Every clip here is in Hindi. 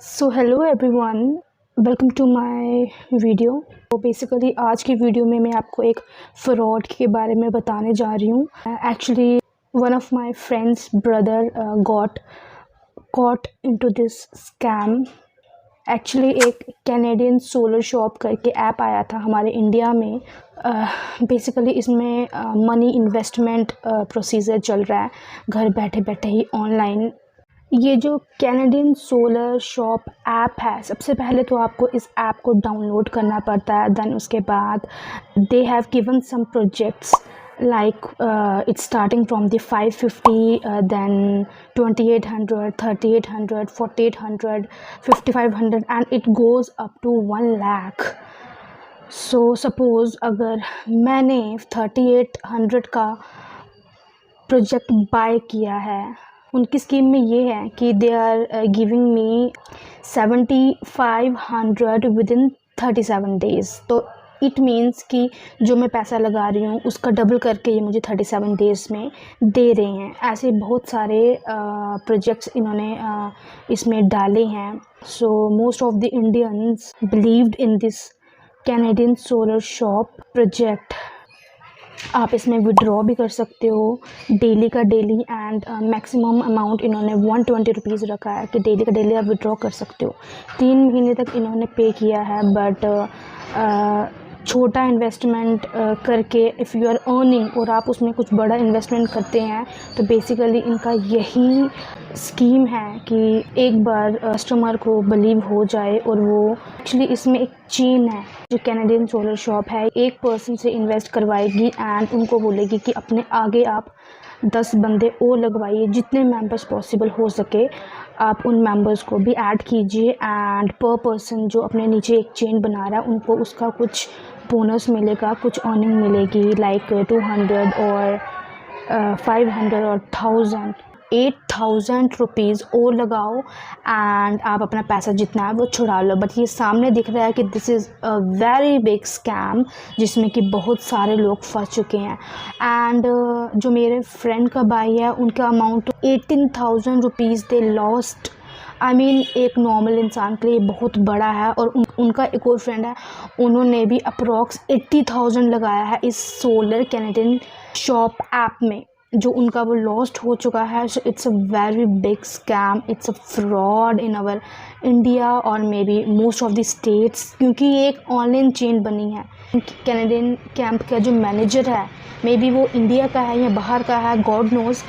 So hello everyone, welcome to my video. तो बेसिकली आज की वीडियो में मैं आपको एक फ्रॉड के बारे में बताने जा रही हूँ। Actually one of my friends brother got caught into this scam. Actually एक कैनेडियन सोलर शॉप करके ऐप आया था हमारे इंडिया में। बेसिकली इसमें मनी इन्वेस्टमेंट प्रोसीजर चल रहा है घर बैठे बैठे ही ऑनलाइन। ये जो कैनेडियन सोलर शॉप ऐप है, सबसे पहले तो आपको इस ऐप को डाउनलोड करना पड़ता है। देन उसके बाद they have given some projects like it's starting from the 550, then 2800, 3800, 4800, 5500 and it goes up to 1 lakh. So suppose अगर मैंने 3800 का प्रोजेक्ट बाय किया है, उनकी स्कीम में ये है कि they are giving me 7500 within 37 days. तो इट मीन्स कि जो मैं पैसा लगा रही हूँ उसका डबल करके ये मुझे 37 डेज़ में दे रहे हैं। ऐसे बहुत सारे प्रोजेक्ट्स इन्होंने इसमें डाले हैं। So most of the Indians believed in this Canadian solar shop project. आप इसमें विड्रॉ भी कर सकते हो डेली का डेली, एंड मैक्सिमम अमाउंट इन्होंने 120 रुपीज़ रखा है कि डेली का डेली आप विड्रॉ कर सकते हो। 3 महीने तक इन्होंने पे किया है, बट छोटा इन्वेस्टमेंट करके इफ़ यू आर अर्निंग और आप उसमें कुछ बड़ा इन्वेस्टमेंट करते हैं तो बेसिकली इनका यही स्कीम है कि एक बार कस्टमर को बिलीव हो जाए। और वो एक्चुअली इसमें एक चेन है। जो कैनेडियन सोलर शॉप है, एक पर्सन से इन्वेस्ट करवाएगी एंड उनको बोलेगी कि अपने आगे आप 10 बंदे और लगवाइए, जितने मेंबर्स पॉसिबल हो सके आप उन मेंबर्स को भी ऐड कीजिए। एंड पर पर्सन जो अपने नीचे एक चेन बना रहा है उनको उसका कुछ बोनस मिलेगा, कुछ अर्निंग मिलेगी, लाइक 200 और 500 और 8000 रुपीज़ और लगाओ एंड आप अपना पैसा जितना है वो छुड़ा लो। बट ये सामने दिख रहा है कि this is a very big scam जिसमें कि बहुत सारे लोग फंस चुके हैं। एंड जो मेरे फ्रेंड का भाई है, उनका amount 18,000 rupees they lost. I mean एक नॉर्मल इंसान के लिए बहुत बड़ा है। और उनका एक और फ्रेंड है, उन्होंने भी अप्रॉक्स 80,000 लगाया है इस सोलर कैनेडियन शॉप ऐप में, जो उनका वो लॉस्ट हो चुका है। So it's a very big scam, it's a fraud in our India और maybe most of the states, क्योंकि ये एक ऑनलाइन चेन बनी है। कैनेडियन कैंप का जो मैनेजर है, मे बी वो इंडिया का है या बाहर का है, गॉड नोज़,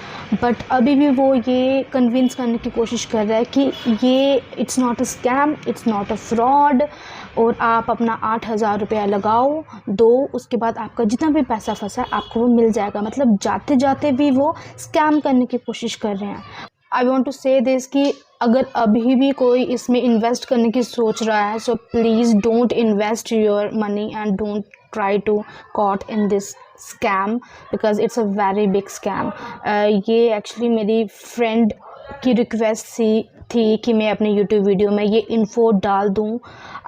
बट अभी भी वो ये कन्विंस करने की कोशिश कर रहा है कि ये it's not a scam, it's not a fraud. और आप अपना 8,000 रुपया लगाओ, दो, उसके बाद आपका जितना भी पैसा फंसा है आपको वो मिल जाएगा। मतलब जाते जाते भी वो स्कैम करने की कोशिश कर रहे हैं। आई वॉन्ट टू से दिस कि अगर अभी भी कोई इसमें इन्वेस्ट करने की सोच रहा है, so please don't invest your money and don't try to caught in this scam because it's a very big scam. ये एक्चुअली मेरी फ्रेंड की रिक्वेस्ट थी कि मैं अपने यूट्यूब वीडियो में ये इन्फो डाल दूं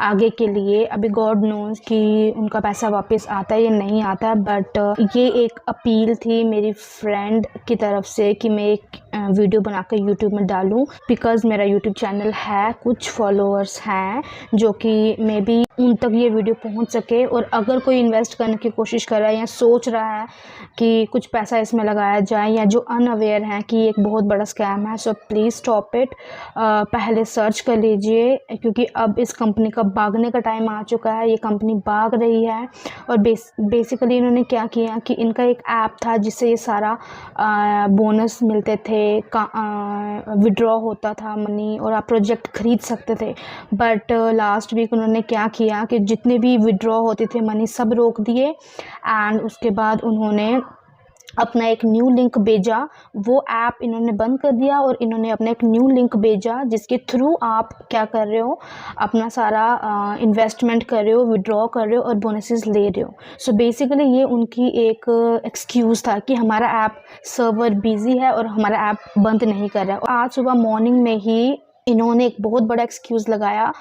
आगे के लिए। अभी गॉड नोज़ कि उनका पैसा वापस आता है या नहीं आता है, बट ये एक अपील थी मेरी फ्रेंड की तरफ से कि मैं एक वीडियो बनाकर यूट्यूब में डालूं, बिकॉज़ मेरा यूट्यूब चैनल है, कुछ फॉलोअर्स हैं जो कि मे बी उन तक ये वीडियो पहुंच सके। और अगर कोई इन्वेस्ट करने की कोशिश कर रहा है या सोच रहा है कि कुछ पैसा इसमें लगाया जाए, या जो अनअवेयर हैं कि एक बहुत बड़ा स्कैम है, सो प्लीज़ स्टॉप इट। पहले सर्च कर लीजिए, क्योंकि अब इस कंपनी का भागने का टाइम आ चुका है। ये कंपनी भाग रही है। और बेसिकली इन्होंने क्या किया कि इनका एक ऐप था जिससे ये सारा बोनस मिलते थे, विड्रॉ होता था मनी और आप प्रोजेक्ट खरीद सकते थे। बट लास्ट वीक उन्होंने क्या किया कि जितने भी विड्रॉ होते थे मनी सब रोक दिए एंड उसके बाद उन्होंने अपना एक न्यू लिंक भेजा। वो ऐप इन्होंने बंद कर दिया और इन्होंने अपना एक न्यू लिंक भेजा जिसके थ्रू आप क्या कर रहे हो, अपना सारा इन्वेस्टमेंट कर रहे हो, विड्रॉ कर रहे हो और बोनसेस ले रहे हो। सो बेसिकली ये उनकी एक एक्सक्यूज़ था कि हमारा ऐप सर्वर बिजी है और हमारा ऐप बंद नहीं कर रहा है। और आज सुबह मॉर्निंग में ही इन्होंने एक बहुत बड़ा एक्सक्यूज़ लगाया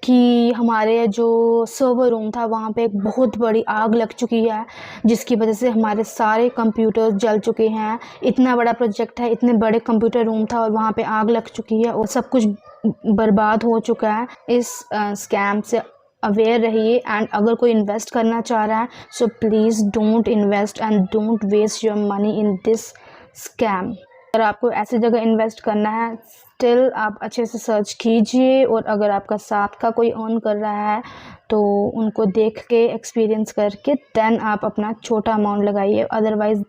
कि हमारे जो सर्वर रूम था वहाँ पे एक बहुत बड़ी आग लग चुकी है, जिसकी वजह से हमारे सारे कंप्यूटर्स जल चुके हैं। इतना बड़ा प्रोजेक्ट है, इतने बड़े कंप्यूटर रूम था और वहाँ पे आग लग चुकी है और सब कुछ बर्बाद हो चुका है। इस स्कैम से अवेयर रहिए, एंड अगर कोई इन्वेस्ट करना चाह रहा है so please don't invest and don't waste your money in this scam. अगर आपको ऐसी जगह इन्वेस्ट करना है स्टिल आप अच्छे से सर्च कीजिए, और अगर आपका साथ का कोई अर्न कर रहा है तो उनको देख के एक्सपीरियंस करके देन आप अपना छोटा अमाउंट लगाइए। अदरवाइज़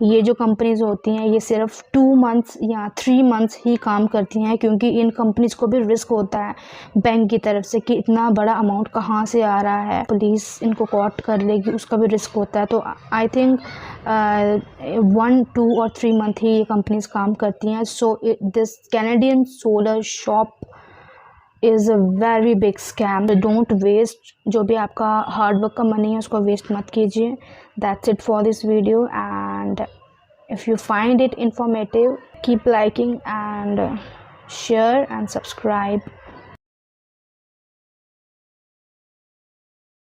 ये जो कंपनीज़ होती हैं ये सिर्फ 2 मंथ्स या 3 मंथ्स ही काम करती हैं, क्योंकि इन कंपनीज़ को भी रिस्क होता है बैंक की तरफ से कि इतना बड़ा अमाउंट कहाँ से आ रहा है, पुलिस इनको कॉट कर लेगी, उसका भी रिस्क होता है। तो आई थिंक 1, 2 और 3 मंथ ही ये कंपनीज़ काम करती हैं। So this Canadian solar shop is a very big scam. Don't waste जो भी आपका हार्डवर्क का मनी है उसको वेस्ट मत कीजिए। That's it for this video, and if you find it informative keep liking and share and subscribe.